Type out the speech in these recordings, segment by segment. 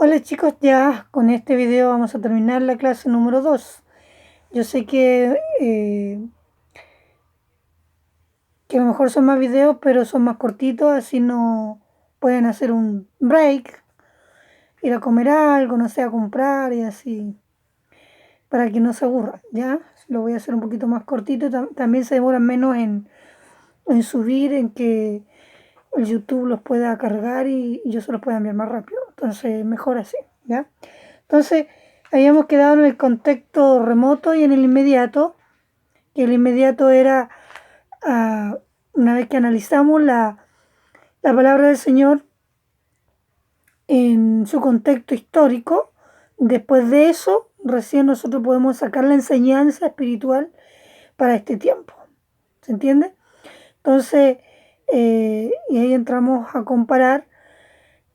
Hola chicos, ya con este video vamos a terminar la clase número 2. Yo sé que a lo mejor son más videos, pero son más cortitos, así no pueden hacer un break, ir a comer algo, no sé, a comprar y así, para que no se aburran, ¿ya? Lo voy a hacer un poquito más cortito, también se demoran menos en subir, en que el YouTube los pueda cargar y yo se los pueda enviar más rápido. Entonces, mejor así, ¿ya? Entonces, habíamos quedado en el contexto remoto y en el inmediato, que el inmediato era, una vez que analizamos la palabra del Señor en su contexto histórico, después de eso, recién nosotros podemos sacar la enseñanza espiritual para este tiempo. ¿Se entiende? Entonces, y ahí entramos a comparar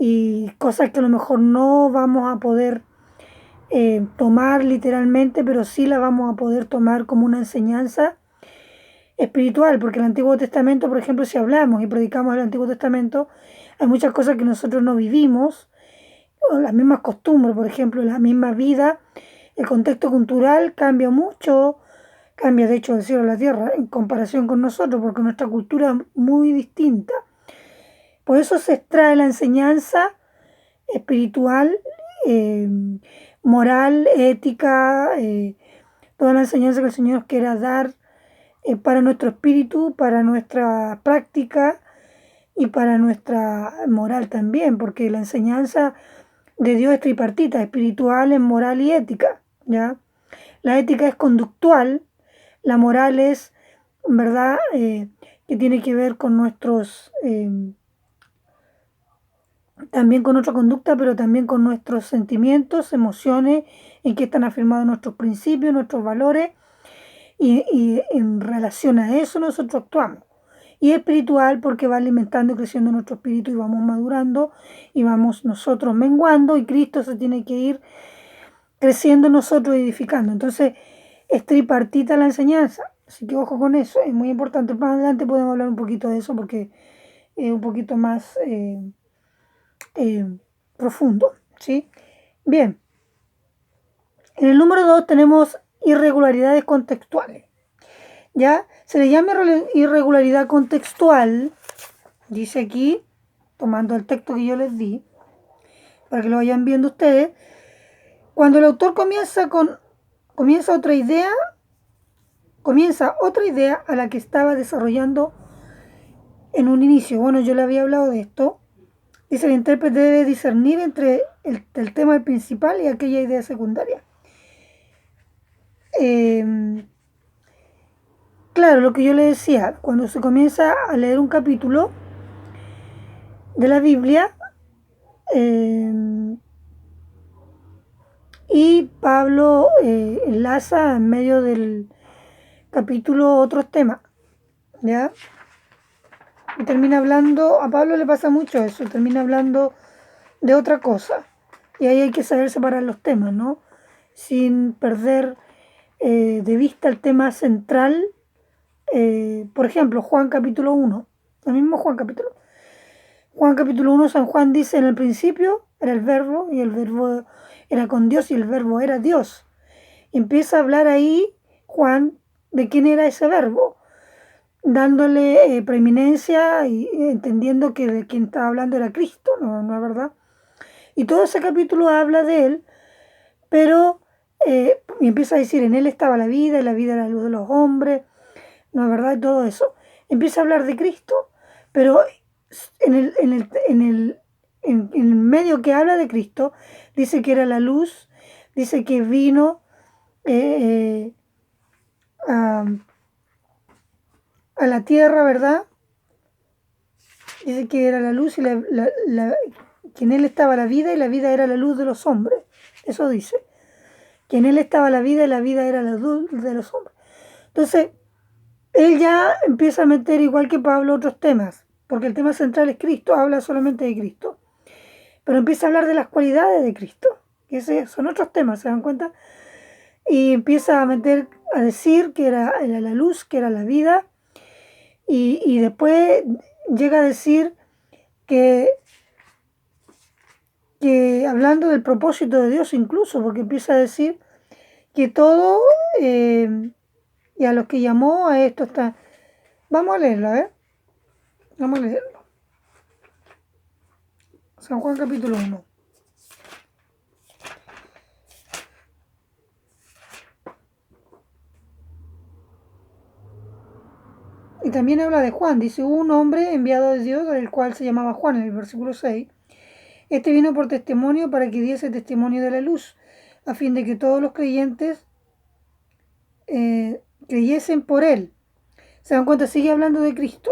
y cosas que a lo mejor no vamos a poder tomar literalmente, pero sí la vamos a poder tomar como una enseñanza espiritual, porque el Antiguo Testamento, por ejemplo, si hablamos y predicamos el Antiguo Testamento, hay muchas cosas que nosotros no vivimos, o las mismas costumbres, por ejemplo, la misma vida, el contexto cultural cambia mucho, cambia de hecho del cielo a la tierra en comparación con nosotros, porque nuestra cultura es muy distinta. Por eso se extrae la enseñanza espiritual, eh, moral, ética, toda la enseñanza que el Señor nos quiera dar para nuestro espíritu, para nuestra práctica y para nuestra moral también, porque la enseñanza de Dios es tripartita, espiritual, es moral y ética, ¿ya? La ética es conductual, la moral es, ¿verdad?, que tiene que ver con nuestros también con nuestra conducta, pero también con nuestros sentimientos, emociones, en que están afirmados nuestros principios, nuestros valores, y en relación a eso nosotros actuamos. Y espiritual porque va alimentando y creciendo nuestro espíritu y vamos madurando y vamos nosotros menguando y Cristo se tiene que ir creciendo en nosotros y edificando. Entonces es tripartita la enseñanza, así que ojo con eso, es muy importante. Más adelante podemos hablar un poquito de eso porque es un poquito más eh, profundo, ¿sí? Bien, en el número 2 tenemos irregularidades contextuales. ¿Ya? Se le llama irregularidad contextual, dice aquí, tomando el texto que yo les di, para que lo vayan viendo ustedes, cuando el autor comienza otra idea a la que estaba desarrollando en un inicio. Bueno, yo le había hablado de esto. Dice, el intérprete debe discernir entre el tema principal y aquella idea secundaria. Claro, lo que yo le decía, cuando se comienza a leer un capítulo de la Biblia, y Pablo enlaza en medio del capítulo otros temas, ¿ya? Y termina hablando, a Pablo le pasa mucho eso, termina hablando de otra cosa. Y ahí hay que saber separar los temas, ¿no? Sin perder de vista el tema central. Por ejemplo, Juan capítulo 1, el mismo Juan capítulo 1, San Juan dice, en el principio era el verbo y el verbo era con Dios y el verbo era Dios. Y empieza a hablar ahí Juan de quién era ese verbo, dándole preeminencia y entendiendo que de quien estaba hablando era Cristo, ¿no es verdad? Y todo ese capítulo habla de él, pero y empieza a decir, en él estaba la vida y la vida era la luz de los hombres, ¿no es verdad? Y todo eso. Empieza a hablar de Cristo, pero en el medio que habla de Cristo, dice que era la luz, dice que vino a, a la tierra, ¿verdad? Dice que era la luz y que en él estaba la vida y la vida era la luz de los hombres. Eso dice. Que en él estaba la vida y la vida era la luz de los hombres. Entonces, él ya empieza a meter, igual que Pablo, otros temas, porque el tema central es Cristo, habla solamente de Cristo. Pero empieza a hablar de las cualidades de Cristo, que esos son otros temas, ¿se dan cuenta? Y empieza a meter, a decir que era la luz, que era la vida, y después llega a decir que hablando del propósito de Dios incluso, porque empieza a decir que todo, y a los que llamó a esto está. Vamos a leerlo, a ver. Vamos a leerlo. San Juan capítulo 1. Y también habla de Juan. Dice, hubo un hombre enviado de Dios, el cual se llamaba Juan, en el versículo 6. Este vino por testimonio para que diese testimonio de la luz, a fin de que todos los creyentes creyesen por él. ¿Se dan cuenta? Sigue hablando de Cristo,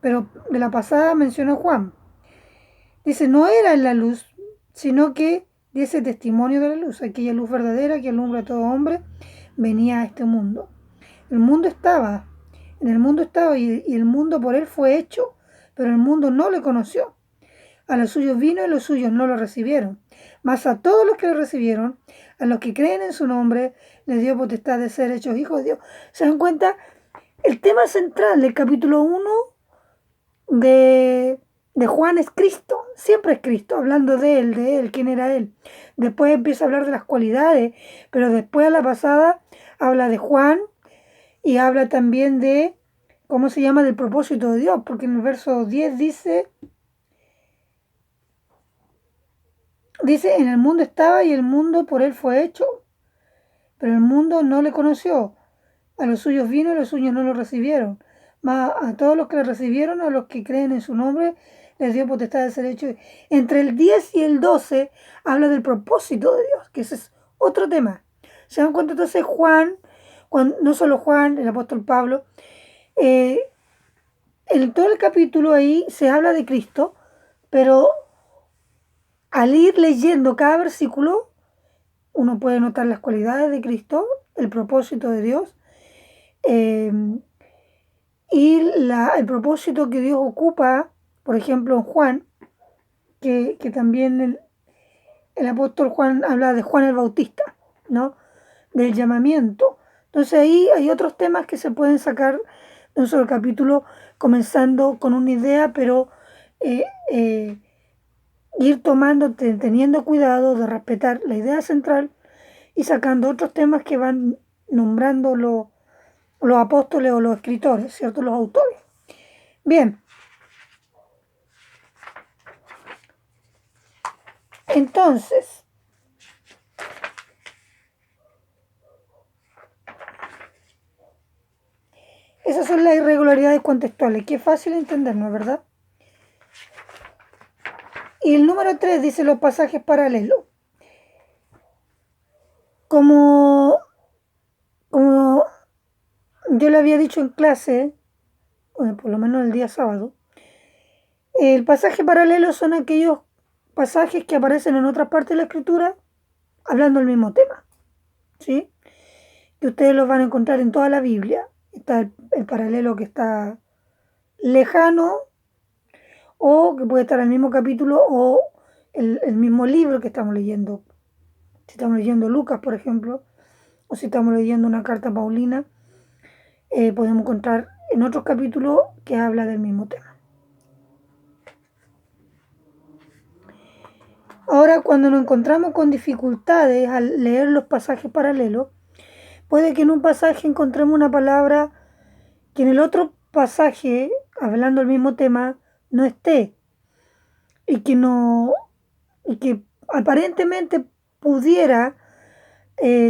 pero de la pasada mencionó Juan. Dice, no era la luz, sino que diese testimonio de la luz, aquella luz verdadera que alumbra a todo hombre, venía a este mundo. El mundo estaba, en el mundo estaba y el mundo por él fue hecho, pero el mundo no le conoció. A los suyos vino y los suyos no lo recibieron. Mas a todos los que lo recibieron, a los que creen en su nombre, les dio potestad de ser hechos hijos de Dios. ¿Se dan cuenta? El tema central del capítulo 1 de Juan es Cristo. Siempre es Cristo, hablando de él, quién era él. Después empieza a hablar de las cualidades, pero después a la pasada habla de Juan y habla también de, ¿cómo se llama?, del propósito de Dios, porque en el verso 10 dice, en el mundo estaba y el mundo por él fue hecho, pero el mundo no le conoció. A los suyos vino y los suyos no lo recibieron. Mas a todos los que le recibieron, a los que creen en su nombre, les dio potestad de ser hechos. Entre el 10 y el 12 habla del propósito de Dios, que ese es otro tema. ¿Se dan cuenta? Entonces Juan, no solo Juan, el apóstol Pablo, en todo el capítulo ahí se habla de Cristo, pero al ir leyendo cada versículo, uno puede notar las cualidades de Cristo, el propósito de Dios, y el propósito que Dios ocupa, por ejemplo, en Juan, que también el apóstol Juan habla de Juan el Bautista, ¿no? Del llamamiento. Entonces ahí hay otros temas que se pueden sacar de un solo capítulo, comenzando con una idea, pero ir tomando, teniendo cuidado de respetar la idea central y sacando otros temas que van nombrando los apóstoles o los escritores, ¿cierto? Los autores. Bien. Entonces, esas son las irregularidades contextuales, que es fácil entender, ¿no es verdad? Y el número 3 dice los pasajes paralelos. Como yo le había dicho en clase, por lo menos el día sábado, el pasaje paralelo son aquellos pasajes que aparecen en otras partes de la escritura hablando del mismo tema, ¿sí? Que ustedes los van a encontrar en toda la Biblia. Está el paralelo que está lejano, o que puede estar en el mismo capítulo o el mismo libro que estamos leyendo. Si estamos leyendo Lucas, por ejemplo, o si estamos leyendo una carta paulina, podemos encontrar en otros capítulos que habla del mismo tema. Ahora, cuando nos encontramos con dificultades al leer los pasajes paralelos, puede que en un pasaje encontremos una palabra que en el otro pasaje, hablando del mismo tema, no esté, y que aparentemente pudiera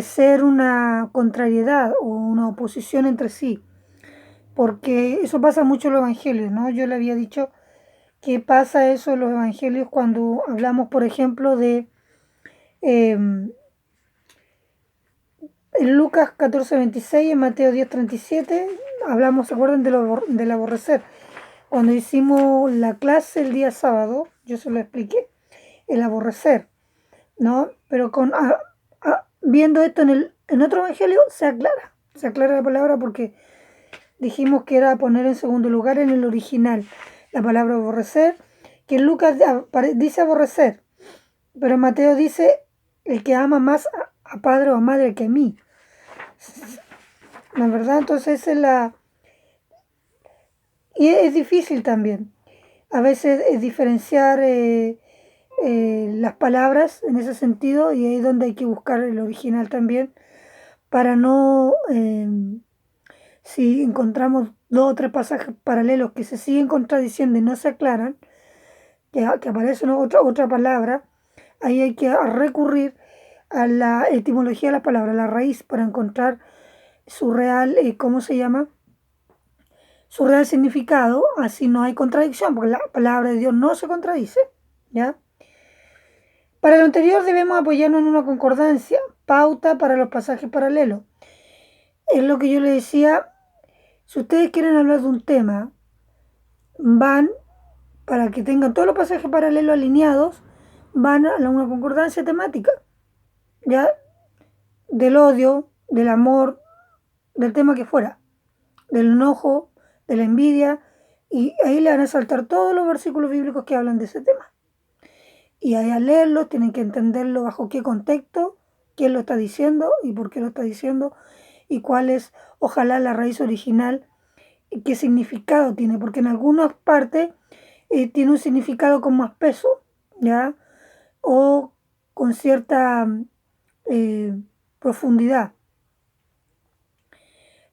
ser una contrariedad o una oposición entre sí, porque eso pasa mucho en los evangelios, ¿no? Yo le había dicho que pasa eso en los evangelios cuando hablamos, por ejemplo, de en Lucas 14:26, en Mateo 10:37, hablamos, ¿se acuerdan del aborrecer? Cuando hicimos la clase el día sábado, yo se lo expliqué, el aborrecer, ¿no? Pero viendo esto en otro evangelio, se aclara la palabra, porque dijimos que era poner en segundo lugar en el original la palabra aborrecer, que en Lucas dice aborrecer, pero en Mateo dice el que ama más a padre o a madre que a mí. ¿La verdad? Entonces y es difícil también a veces diferenciar las palabras en ese sentido, y ahí es donde hay que buscar el original también, para no, si encontramos dos o tres pasajes paralelos que se siguen contradiciendo y no se aclaran, que aparece otra palabra, ahí hay que recurrir a la etimología de la palabra, la raíz, para encontrar su real, ¿cómo se llama? Su real significado, así no hay contradicción, porque la palabra de Dios no se contradice, ¿ya? Para lo anterior debemos apoyarnos en una concordancia, pauta para los pasajes paralelos. Es lo que yo le decía, si ustedes quieren hablar de un tema, van, para que tengan todos los pasajes paralelos alineados, van a una concordancia temática, ¿ya? Del odio, del amor, del tema que fuera, del enojo, de la envidia, y ahí le van a saltar todos los versículos bíblicos que hablan de ese tema. Y ahí al leerlo tienen que entenderlo bajo qué contexto, quién lo está diciendo y por qué lo está diciendo, y cuál es, ojalá, la raíz original y qué significado tiene, porque en algunas partes tiene un significado con más peso, ¿ya? O con cierta profundidad.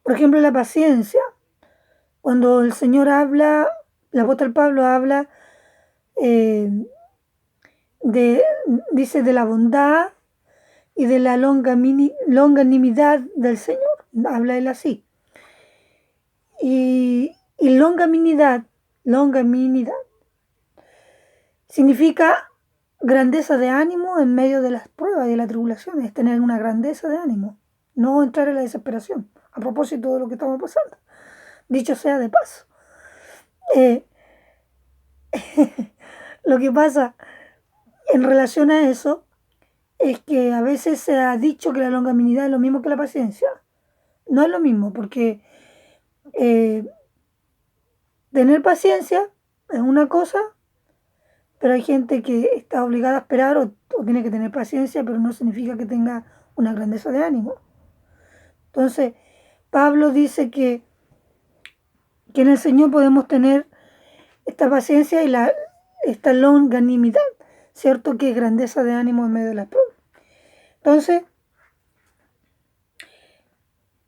Por ejemplo, la paciencia. Cuando el Señor habla, el apóstol Pablo habla, eh, dice de la bondad y de la longanimidad del Señor. Habla él así. Y longanimidad significa grandeza de ánimo en medio de las pruebas y de la tribulación. Es tener una grandeza de ánimo, no entrar en la desesperación. A propósito de lo que estamos pasando, dicho sea de paso. Lo que pasa en relación a eso es que a veces se ha dicho que la longanimidad es lo mismo que la paciencia. No es lo mismo, porque tener paciencia es una cosa, pero hay gente que está obligada a esperar o tiene que tener paciencia, pero no significa que tenga una grandeza de ánimo. Entonces, Pablo dice que en el Señor podemos tener esta paciencia y esta longanimidad, ¿cierto? Que es grandeza de ánimo en medio de las pruebas. Entonces,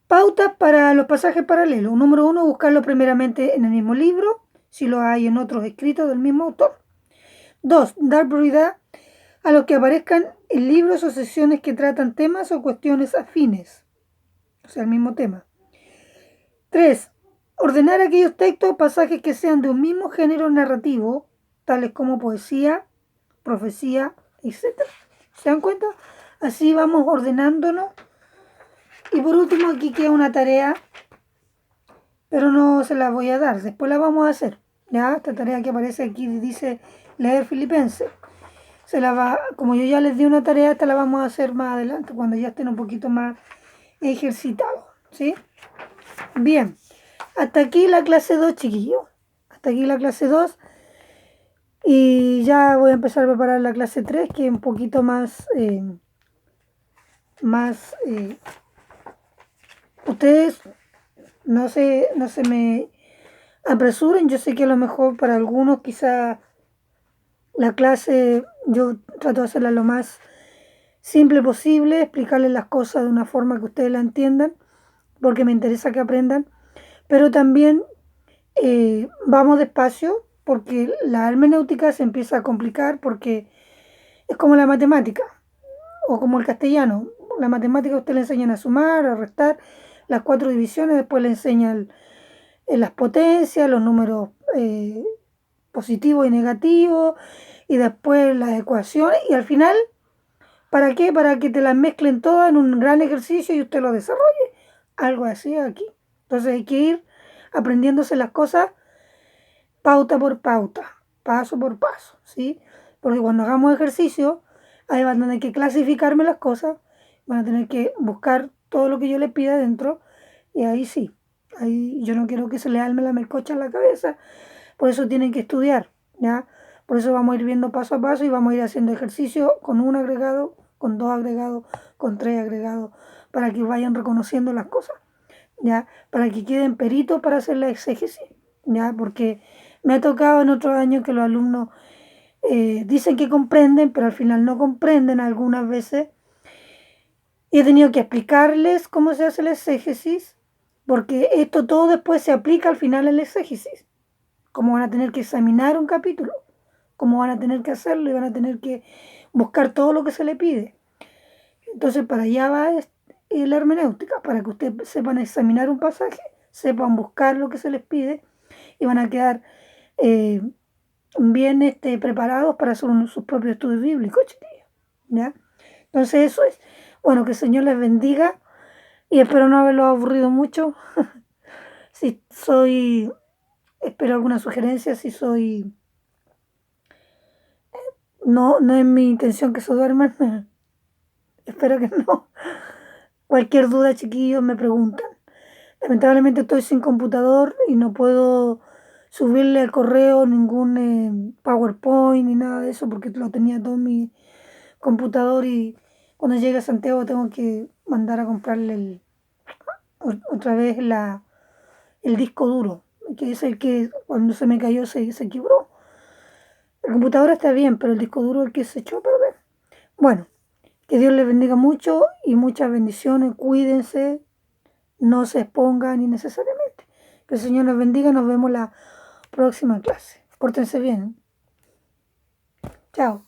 pautas para los pasajes paralelos. Número 1, buscarlo primeramente en el mismo libro, si lo hay en otros escritos del mismo autor. 2, dar prioridad a los que aparezcan en libros o sesiones que tratan temas o cuestiones afines, o sea, el mismo tema. 3, ordenar aquellos textos o pasajes que sean de un mismo género narrativo, tales como poesía, profecía, etc. ¿Se dan cuenta? Así vamos ordenándonos. Y por último, aquí queda una tarea, pero no se la voy a dar, después la vamos a hacer. ¿Ya? Esta tarea que aparece aquí dice leer Filipenses. Como yo ya les di una tarea, esta la vamos a hacer más adelante, cuando ya estén un poquito más ejercitados. ¿Sí? Bien, hasta aquí la clase 2, chiquillos. Hasta aquí la clase 2. Y ya voy a empezar a preparar la clase 3, que es un poquito más... ustedes no se me apresuren. Yo sé que a lo mejor para algunos quizá la clase yo trato de hacerla lo más simple posible, explicarles las cosas de una forma que ustedes la entiendan, porque me interesa que aprendan, pero también vamos despacio, porque la hermenéutica se empieza a complicar, porque es como la matemática o como el castellano. La matemática a usted le enseñan a sumar, a restar, las 4 divisiones, después le enseñan las potencias, los números positivos y negativos, y después las ecuaciones, y al final, ¿para qué? Para que te las mezclen todas en un gran ejercicio y usted lo desarrolle. Algo así aquí. Entonces hay que ir aprendiéndose las cosas pauta por pauta, paso por paso, ¿sí? Porque cuando hagamos ejercicio, ahí van a tener que clasificarme las cosas, van a tener que buscar todo lo que yo les pida dentro, y ahí sí, ahí yo no quiero que se le alme la melcocha en la cabeza, por eso tienen que estudiar, ¿ya? Por eso vamos a ir viendo paso a paso y vamos a ir haciendo ejercicio con un agregado, con 2 agregados, con 3 agregados, para que vayan reconociendo las cosas, ¿ya? Para que queden peritos para hacer la exégesis, ¿ya? Porque me ha tocado en otros años que los alumnos dicen que comprenden, pero al final no comprenden algunas veces. Y he tenido que explicarles cómo se hace el exégesis, porque esto todo después se aplica al final al exégesis. Cómo van a tener que examinar un capítulo, cómo van a tener que hacerlo y van a tener que buscar todo lo que se le pide. Entonces, para allá va la hermenéutica, para que ustedes sepan examinar un pasaje, sepan buscar lo que se les pide y van a quedar eh, bien preparados para hacer sus propios estudios bíblicos, chiquillos. ¿Ya? Entonces, eso es. Bueno, que el Señor les bendiga y espero no haberlo aburrido mucho. Si soy, espero alguna sugerencia, si soy, no es mi intención que se duerman. Espero que no. Cualquier duda, chiquillos, me preguntan. Lamentablemente estoy sin computador y no puedo subirle al correo ningún PowerPoint ni nada de eso porque lo tenía todo en mi computador y cuando llegue a Santiago tengo que mandar a comprarle otra vez el disco duro, que es el que cuando se me cayó se quebró. La computadora está bien, pero el disco duro es el que se echó a perder. Bueno, que Dios les bendiga mucho y muchas bendiciones. Cuídense, no se expongan innecesariamente. Que el Señor les bendiga. Nos vemos la próxima clase. Pórtense bien. Chao.